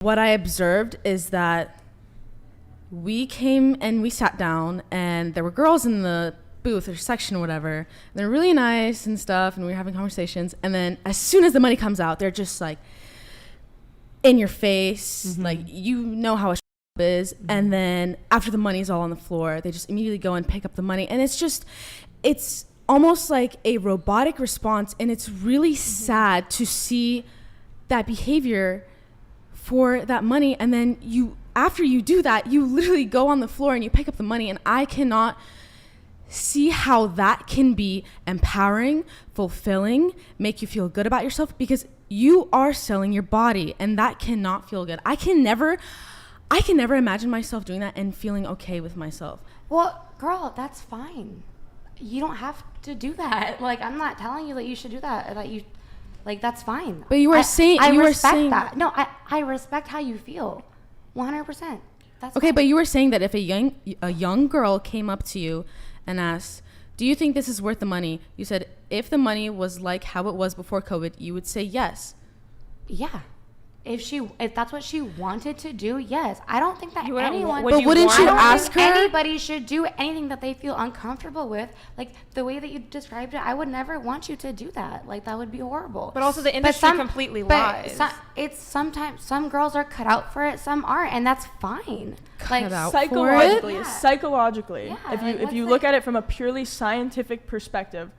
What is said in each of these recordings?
What I observed is that we came and we sat down, and there were girls in the booth or section or whatever, and they're really nice and stuff, and we were having conversations, and then as soon as the money comes out, they're just like in your face, like, you know how a is, and then after the money's all on the floor, they just immediately go and pick up the money, and it's almost like a robotic response, and it's really sad to see that behavior for that money. And then after you do that, you literally go on the floor and you pick up the money, and I cannot see how that can be empowering, fulfilling, make you feel good about yourself, because you are selling your body, and that cannot feel good. I can never imagine myself doing that and feeling okay with myself. Well, girl, that's fine. You don't have to do that. Like, I'm not telling you that you should do that. That's fine. But you were saying I respect that. No, I respect how you feel, 100%. That's okay. fine. But you were saying that if a young girl came up to you and asked, "Do you think this is worth the money?" You said, if the money was like how it was before COVID, you would say yes. Yeah. If that's what she wanted to do, yes. I don't think that anyone. But wouldn't you ask her? Anybody should do anything that they feel uncomfortable with. Like, the way that you described it, I would never want you to do that. Like, that would be horrible. But also, the industry completely lies. It's sometimes some girls are cut out for it, some aren't, and that's fine. Psychologically, Yeah, if you look at it from a purely scientific perspective,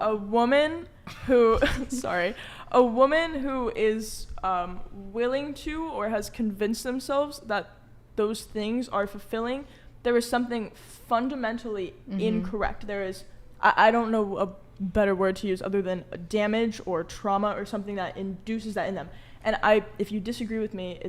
a woman who is willing to, or has convinced themselves that those things are fulfilling, there is something fundamentally incorrect. There is, I don't know a better word to use other than damage or trauma or something that induces that in them. And if you disagree with me,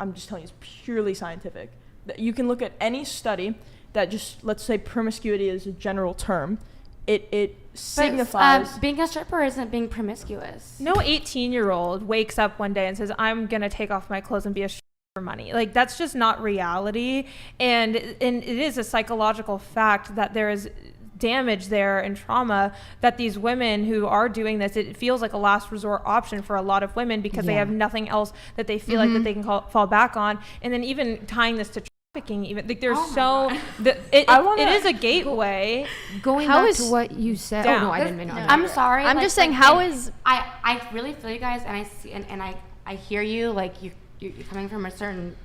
I'm just telling you, it's purely scientific. You can look at any study that just, let's say promiscuity is a general term. It signifies... being a stripper isn't being promiscuous. No 18-year-old wakes up one day and says, I'm going to take off my clothes and be a stripper for money. Like, that's just not reality. And it is a psychological fact that there is damage there and trauma that these women who are doing this, it feels like a last resort option for a lot of women because they have nothing else that they feel like that they can fall back on. And then even tying this to trafficking, even like there's it is a gateway. Going back to what you said. Down. Oh no, I didn't mean to. I'm sorry. I'm just saying, how is I really feel you guys, and I see and I hear you, like you're coming from a certain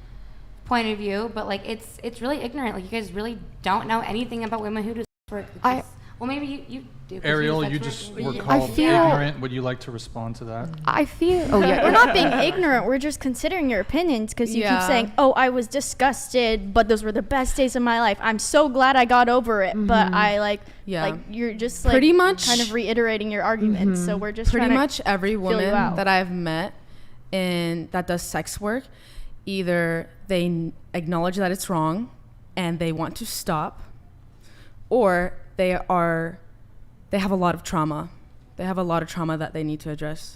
point of view, but like it's really ignorant. Like, you guys really don't know anything about women who do work. Well, maybe you do. Ariel, you just were called ignorant. Would you like to respond to that? I feel... Oh, yeah. We're not being ignorant. We're just considering your opinions, because you keep saying, oh, I was disgusted, but those were the best days of my life. I'm so glad I got over it. But I you're just like pretty much kind of reiterating your arguments. So we're just pretty trying much to every woman that I've met that does sex work, either they acknowledge that it's wrong and they want to stop, or they have a lot of trauma. They have a lot of trauma that they need to address.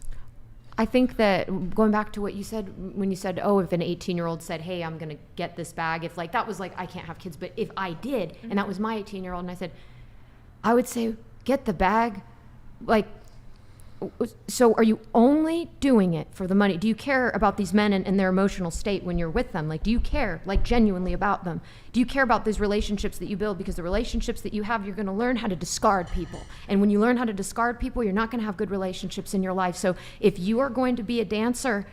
I think that going back to what you said, when you said, oh, if an 18-year-old said, hey, I'm going to get this bag, if like that was like, I can't have kids, but if I did, and that was my 18-year-old, and I said, I would say, get the bag. Like, so are you only doing it for the money? Do you care about these men and their emotional state when you're with them? Like, do you care, like, genuinely about them? Do you care about these relationships that you build? Because the relationships that you have, you're going to learn how to discard people. And when you learn how to discard people, you're not going to have good relationships in your life. So if you are going to be a dancer,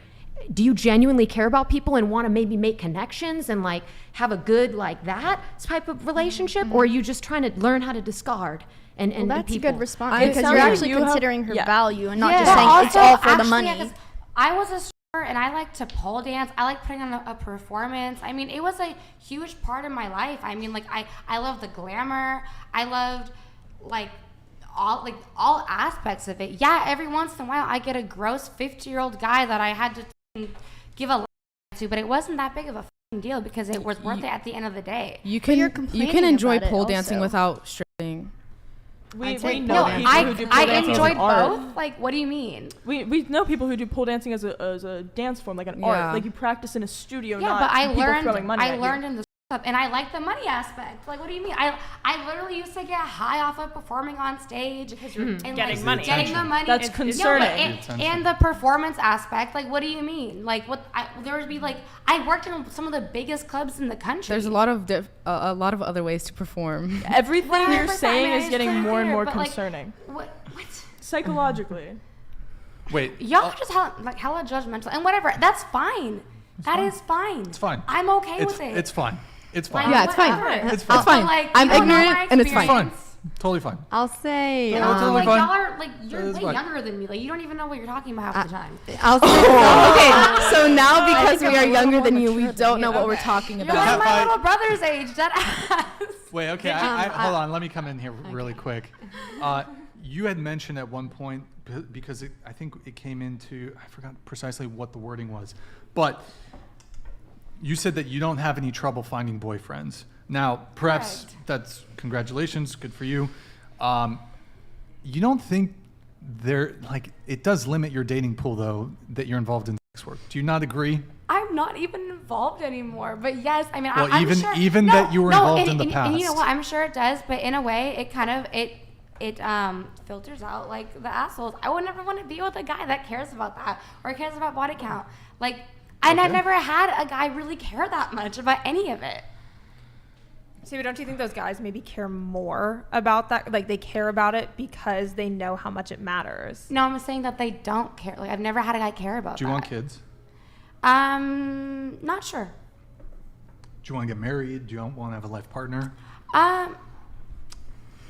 do you genuinely care about people and want to maybe make connections and like have a good like that type of relationship? Or are you just trying to learn how to discard? And that's people. a good response, because you're like actually considering her value and not just But saying also, it's all for the actually, money. I was a stripper and I like to pole dance. I like putting on a performance. I mean, it was a huge part of my life. I mean, like I loved the glamour. I loved all aspects of it. Yeah, every once in a while I get a gross 50-year-old guy that I had to give a to, but it wasn't that big of a deal because it was worth it at the end of the day. You can enjoy pole dancing without stripping. I enjoyed both. Like, what do you mean? We know people who do pole dancing as a dance form, like an art. Like, you practice in a studio. Yeah, not but I people throwing money learned in the club, and I like the money aspect. Like, what do you mean? I literally used to get high off of performing on stage and getting like, money. getting the money. That's concerning. And the performance aspect. Like, what do you mean? Like, there would be like, I worked in some of the biggest clubs in the country. There's a lot of other ways to perform. Everything you're 100%, saying I mean, is it's getting clear, more and more but, like, concerning. What? Psychologically. Wait. Y'all are just hella judgmental and whatever. That's fine. That is fine. It's fine. I'm okay with it. It's fine. It's fine. Like, Yeah, it's fine. whatever. It's fine. It's fine. Like, I'm you don't know ignorant my and it's fine. It's fine. experience. Totally fine. I'll say. Yeah, totally Like, fine. y'all are like, you're That is way fine. younger than me. Like, you don't even know what you're talking about half the time. I'll say. Okay, so now because think we I'm are a little younger more than you, we mature than don't you. know what we're Okay. talking You're about. like my I- little brother's age. That ass. Wait, okay. Hold on. Let me come in here really quick. You had mentioned at one point, because I think it came into, I forgot precisely what the wording was, but you said that you don't have any trouble finding boyfriends. Now, perhaps that's congratulations, good for you. You don't think it does limit your dating pool though, that you're involved in sex work. Do you not agree? I'm not even involved anymore. But yes, I mean, Well, I'm even- sure, even that you were involved in the And you know past. what? I'm sure it does. But in a way, it kind of filters out like the assholes. I would never want to be with a guy that cares about that or cares about body count. Like, and I've Okay. never had a guy really care that much about any of it. See, but don't you think those guys maybe care more about that? Like they care about it because they know how much it matters. No, I'm saying that they don't care. Like, I've never had a guy care about Do you that. want kids? Not sure. Do you want to get married? Do you want to have a life partner?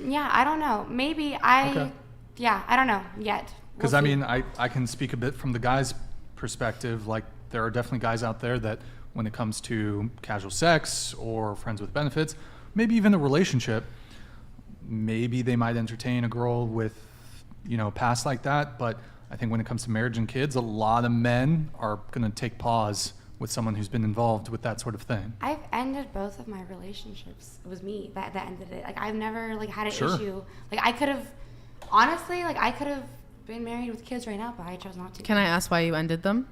Yeah, I don't know. Maybe Okay. yeah, I don't know yet. Because We'll I see. mean, I can speak a bit from the guy's perspective. Like, there are definitely guys out there that, when it comes to casual sex or friends with benefits, maybe even a relationship, maybe they might entertain a girl with, past like that. But I think when it comes to marriage and kids, a lot of men are going to take pause with someone who's been involved with that sort of thing. I've ended both of my relationships. It was me that ended it. Like, I've never had an Sure. issue. Like, I could have, honestly, I could have been married with kids right now, but I chose not to. Can I ask why you ended them?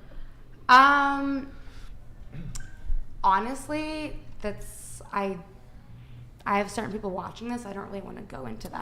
Honestly, I have certain people watching this. I don't really want to go into that.